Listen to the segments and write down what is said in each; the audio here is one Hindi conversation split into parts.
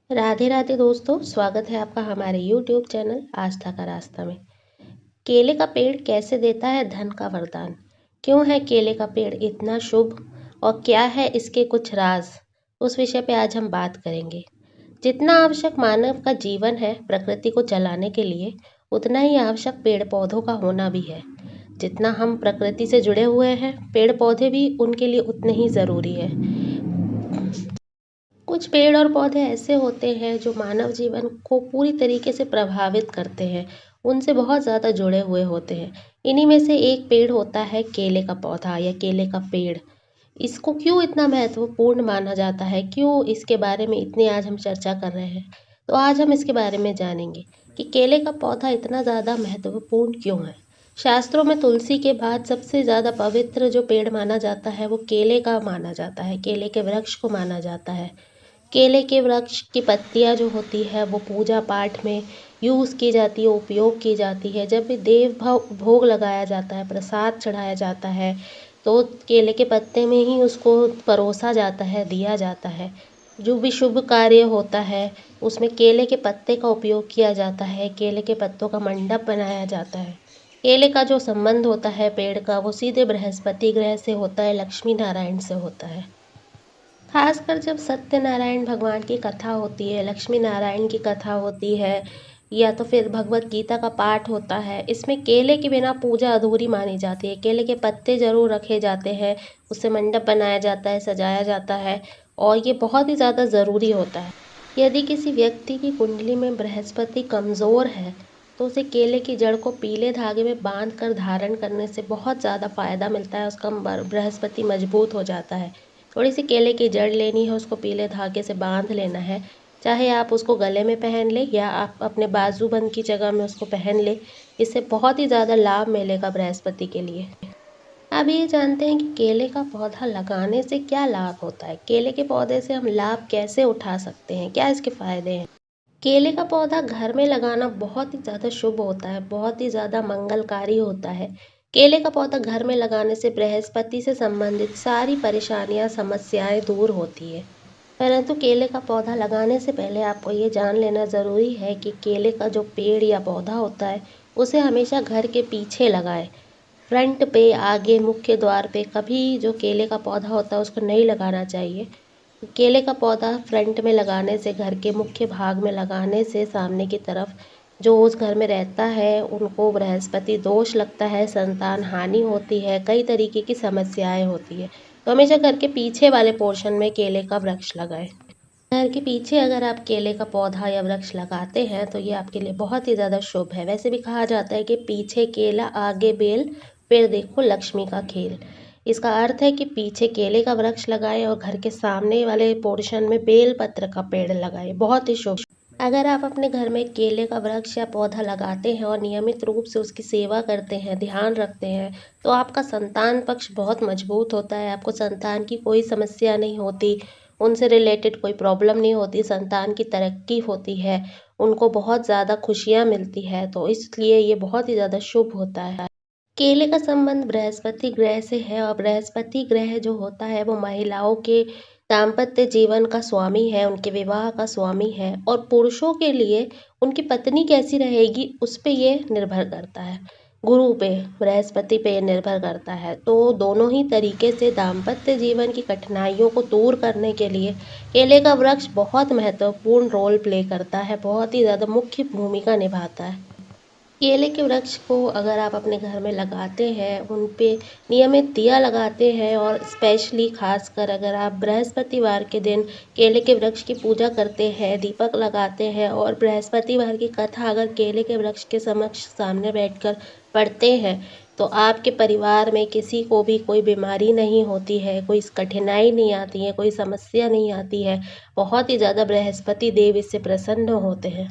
राधे राधे दोस्तों, स्वागत है आपका हमारे YouTube चैनल आस्था का रास्ता में। केले का पेड़ कैसे देता है धन का वरदान? क्यों है केले का पेड़ इतना शुभ और क्या है इसके कुछ राज? उस विषय पे आज हम बात करेंगे। जितना आवश्यक मानव का जीवन है प्रकृति को चलाने के लिए, उतना ही आवश्यक पेड़ पौधों का होना भी है। जितना हम प्रकृति से जुड़े हुए हैं, पेड़ पौधे भी उनके लिए उतने ही ज़रूरी है। कुछ पेड़ और पौधे ऐसे होते हैं जो मानव जीवन को पूरी तरीके से प्रभावित करते हैं, उनसे बहुत ज़्यादा जुड़े हुए होते हैं। इन्हीं में से एक पेड़ होता है केले का पौधा या केले का पेड़। इसको क्यों इतना महत्वपूर्ण माना जाता है, क्यों इसके बारे में इतनी आज हम चर्चा कर रहे हैं। तो आज हम इसके बारे में जानेंगे कि केले का पौधा इतना ज़्यादा महत्वपूर्ण क्यों है। शास्त्रों में तुलसी के बाद सबसे ज़्यादा पवित्र जो पेड़ माना जाता है वो केले का माना जाता है, केले के वृक्ष को माना जाता है। केले के वृक्ष की पत्तियाँ जो होती है वो पूजा पाठ में यूज़ की जाती है, उपयोग की जाती है। जब भी देव भोग लगाया जाता है, प्रसाद चढ़ाया जाता है, तो केले के पत्ते में ही उसको परोसा जाता है, दिया जाता है। जो भी शुभ कार्य होता है उसमें केले के पत्ते का उपयोग किया जाता है, केले के पत्तों का मंडप बनाया जाता है। केले का जो संबंध होता है पेड़ का, वो सीधे बृहस्पति ग्रह से होता है, लक्ष्मी नारायण से होता है। खासकर जब सत्यनारायण भगवान की कथा होती है, लक्ष्मी नारायण की कथा होती है, या तो फिर भगवत गीता का पाठ होता है, इसमें केले के बिना पूजा अधूरी मानी जाती है। केले के पत्ते जरूर रखे जाते हैं, उससे मंडप बनाया जाता है, सजाया जाता है, और ये बहुत ही ज़्यादा ज़रूरी होता है। यदि किसी व्यक्ति की कुंडली में बृहस्पति कमज़ोर है तो उसे केले की जड़ को पीले धागे में बांध कर धारण करने से बहुत ज़्यादा फायदा मिलता है, उसका बृहस्पति मजबूत हो जाता है। थोड़ी सी केले की जड़ लेनी है, उसको पीले धागे से बांध लेना है। चाहे आप उसको गले में पहन ले या आप अपने बाजूबंद की जगह में उसको पहन ले, इससे बहुत ही ज़्यादा लाभ मिलेगा बृहस्पति के लिए। अब ये जानते हैं कि केले का पौधा लगाने से क्या लाभ होता है, केले के पौधे से हम लाभ कैसे उठा सकते हैं, क्या इसके फायदे हैं। केले का पौधा घर में लगाना बहुत ही ज़्यादा शुभ होता है, बहुत ही ज़्यादा मंगलकारी होता है। केले का पौधा घर में लगाने से बृहस्पति से संबंधित सारी परेशानियां, समस्याएं दूर होती है। परंतु केले का पौधा लगाने से पहले आपको ये जान लेना ज़रूरी है कि केले का जो पेड़ या पौधा होता है उसे हमेशा घर के पीछे लगाएं। फ्रंट पे, आगे, मुख्य द्वार पे कभी जो केले का पौधा होता है उसको नहीं लगाना चाहिए। केले का पौधा फ्रंट में लगाने से, घर के मुख्य भाग में लगाने से सामने की तरफ जो उस घर में रहता है उनको बृहस्पति दोष लगता है, संतान हानि होती है, कई तरीके की समस्याएं होती है। तो हमेशा घर के पीछे वाले पोर्शन में केले का वृक्ष लगाएं। घर के पीछे अगर आप केले का पौधा या वृक्ष लगाते हैं तो ये आपके लिए बहुत ही ज़्यादा शुभ है। वैसे भी कहा जाता है कि पीछे केला आगे बेल, फिर देखो लक्ष्मी का खेल। इसका अर्थ है कि पीछे केले का वृक्ष लगाएं और घर के सामने वाले पोर्शन में बेल पत्र का पेड़ लगाएं, बहुत ही शुभ। अगर आप अपने घर में केले का वृक्ष या पौधा लगाते हैं और नियमित रूप से उसकी सेवा करते हैं, ध्यान रखते हैं, तो आपका संतान पक्ष बहुत मजबूत होता है। आपको संतान की कोई समस्या नहीं होती, उनसे रिलेटेड कोई प्रॉब्लम नहीं होती, संतान की तरक्की होती है, उनको बहुत ज़्यादा खुशियाँ मिलती है। तो इसलिए ये बहुत ही ज़्यादा शुभ होता है। केले का संबंध बृहस्पति ग्रह से है और बृहस्पति ग्रह जो होता है वो महिलाओं के दाम्पत्य जीवन का स्वामी है, उनके विवाह का स्वामी है, और पुरुषों के लिए उनकी पत्नी कैसी रहेगी उस पे ये निर्भर करता है। गुरु पे, बृहस्पति पे ये निर्भर करता है। तो दोनों ही तरीके से दाम्पत्य जीवन की कठिनाइयों को दूर करने के लिए केले का वृक्ष बहुत महत्वपूर्ण रोल प्ले करता है, बहुत ही ज़्यादा मुख्य भूमिका निभाता है। केले के वृक्ष को अगर आप अपने घर में लगाते हैं, उन पे नियमित दिया लगाते हैं, और स्पेशली खासकर अगर आप बृहस्पतिवार के दिन केले के वृक्ष की पूजा करते हैं, दीपक लगाते हैं और बृहस्पतिवार की कथा अगर केले के वृक्ष के समक्ष सामने बैठकर पढ़ते हैं, तो आपके परिवार में किसी को भी कोई बीमारी नहीं होती है, कोई कठिनाई नहीं आती है, कोई समस्या नहीं आती है। बहुत ही ज़्यादा बृहस्पति देव इससे प्रसन्न होते हैं।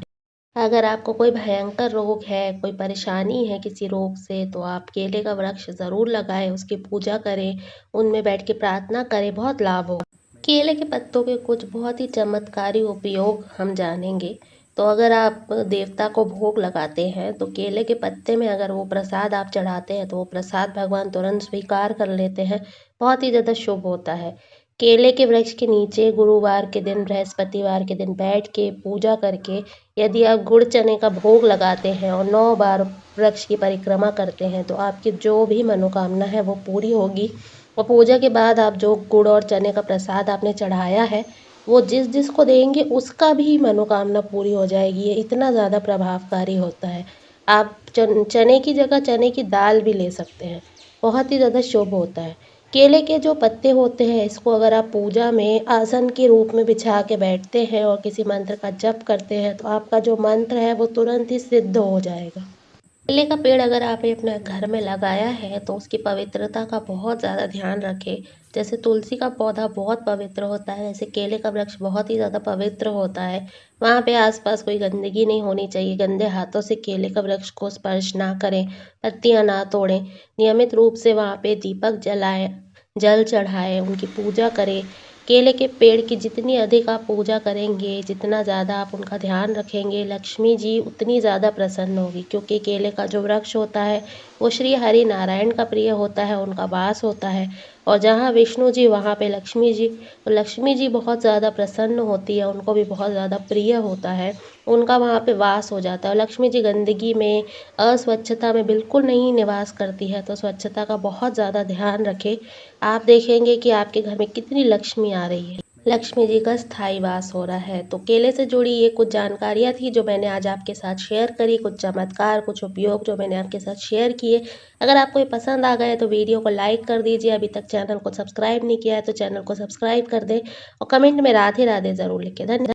अगर आपको कोई भयंकर रोग है, कोई परेशानी है किसी रोग से, तो आप केले का वृक्ष ज़रूर लगाएं, उसकी पूजा करें, उनमें बैठ के प्रार्थना करें, बहुत लाभ होगा। केले के पत्तों के कुछ बहुत ही चमत्कारी उपयोग हम जानेंगे। तो अगर आप देवता को भोग लगाते हैं तो केले के पत्ते में अगर वो प्रसाद आप चढ़ाते हैं तो वो प्रसाद भगवान तुरंत स्वीकार कर लेते हैं, बहुत ही ज़्यादा शुभ होता है। केले के वृक्ष के नीचे गुरुवार के दिन, बृहस्पतिवार के दिन बैठ के पूजा करके यदि आप गुड़ चने का भोग लगाते हैं और 9 बार वृक्ष की परिक्रमा करते हैं तो आपकी जो भी मनोकामना है वो पूरी होगी। और पूजा के बाद आप जो गुड़ और चने का प्रसाद आपने चढ़ाया है वो जिस जिसको देंगे उसका भी मनोकामना पूरी हो जाएगी। ये इतना ज़्यादा प्रभावकारी होता है। आप चने की जगह चने की दाल भी ले सकते हैं, बहुत ही ज़्यादा शुभ होता है। केले के जो पत्ते होते हैं इसको अगर आप पूजा में आसन के रूप में बिछा के बैठते हैं और किसी मंत्र का जप करते हैं तो आपका जो मंत्र है वो तुरंत ही सिद्ध हो जाएगा। केले का पेड़ अगर आपने अपने घर में लगाया है तो उसकी पवित्रता का बहुत ज़्यादा ध्यान रखें। जैसे तुलसी का पौधा बहुत पवित्र होता है, वैसे केले का वृक्ष बहुत ही ज़्यादा पवित्र होता है। वहाँ पे आसपास कोई गंदगी नहीं होनी चाहिए, गंदे हाथों से केले का वृक्ष को स्पर्श ना करें, पत्तियाँ ना तोड़ें। नियमित रूप से वहाँ पे दीपक जलाएं, जल चढ़ाएं, उनकी पूजा करें। केले के पेड़ की जितनी अधिक आप पूजा करेंगे, जितना ज़्यादा आप उनका ध्यान रखेंगे, लक्ष्मी जी उतनी ज़्यादा प्रसन्न होगी, क्योंकि केले का जो वृक्ष होता है वो श्री हरि नारायण का प्रिय होता है, उनका वास होता है। और जहाँ विष्णु जी वहाँ पे लक्ष्मी जी, तो लक्ष्मी जी बहुत ज़्यादा प्रसन्न होती है, उनको भी बहुत ज़्यादा प्रिय होता है, उनका वहाँ पे वास हो जाता है। और लक्ष्मी जी गंदगी में, अस्वच्छता में बिल्कुल नहीं निवास करती है, तो स्वच्छता का बहुत ज़्यादा ध्यान रखें। आप देखेंगे कि आपके घर में कितनी लक्ष्मी आ रही है, लक्ष्मी जी का स्थायी वास हो रहा है। तो केले से जुड़ी ये कुछ जानकारियाँ थी जो मैंने आज आपके साथ शेयर करी, कुछ चमत्कार, कुछ उपयोग जो मैंने आपके साथ शेयर किए। अगर आपको ये पसंद आ गए तो वीडियो को लाइक कर दीजिए, अभी तक चैनल को सब्सक्राइब नहीं किया है तो चैनल को सब्सक्राइब कर दें और कमेंट में राधे राधे ज़रूर लिखें। धन्यवाद।